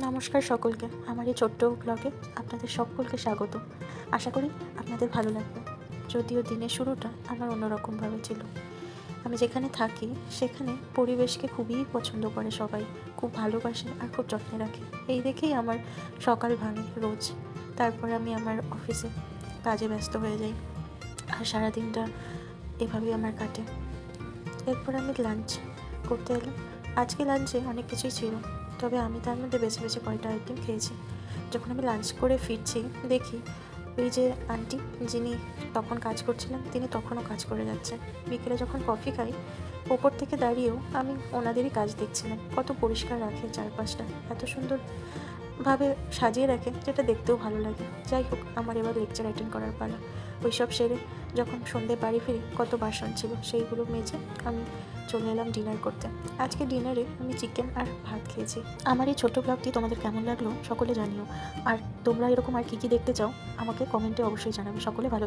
নমস্কার সকলকে, আমার এই ছোট্ট ব্লগে আপনাদের সকলকে স্বাগত। আশা করি আপনাদের ভালো লাগবে। যদিও দিনের শুরুটা আমার অন্যরকমভাবে ছিল। আমি যেখানে থাকি সেখানে পরিবেশকে খুবই পছন্দ করে সবাই, খুব ভালোবাসে আর খুব যত্নে রাখে। এই দেখেই আমার সকাল ভাঙে রোজ। তারপর আমি আমার অফিসে কাজে ব্যস্ত হয়ে যাই আর সারাদিনটা এভাবেই আমার কাটে। এরপর আমি লাঞ্চ করতে এলাম। আজকে লাঞ্চে অনেক কিছুই ছিল, তবে আমি তার মধ্যে বেছে বেছে কয়টা আইটেম খেয়েছি। যখন আমি লাঞ্চ করে ফিরছি দেখি ওই যে আন্টি যিনি তখন কাজ করছিলেন তিনি তখনও কাজ করে যাচ্ছেন। বিকেলে যখন কফি খাই ওপর থেকে দাঁড়িয়েও আমি ওনাদেরই কাজ দেখছিলাম। কত পরিষ্কার রাখে চারপাশটা, এত সুন্দরভাবে সাজিয়ে রাখে যেটা দেখতেও ভালো লাগে। যাই হোক, আমার এবার লেকচার অ্যাটেন্ড করার পালা। ওইসব সেরে যখন সন্ধে বাড়ি ফিরি কত বাসন ছিল সেইগুলো মেজে আমি চলে এলাম ডিনার করতে। আজকে ডিনারে আমি চিকেন আর ভাত খেয়েছি। আমার এই ছোট্ট ব্লগটি তোমাদের কেমন লাগলো সকলে জানিও। আর তোমরা এরকম আর কী কী দেখতে চাও আমাকে কমেন্টে অবশ্যই জানাবে। সকলে ভালো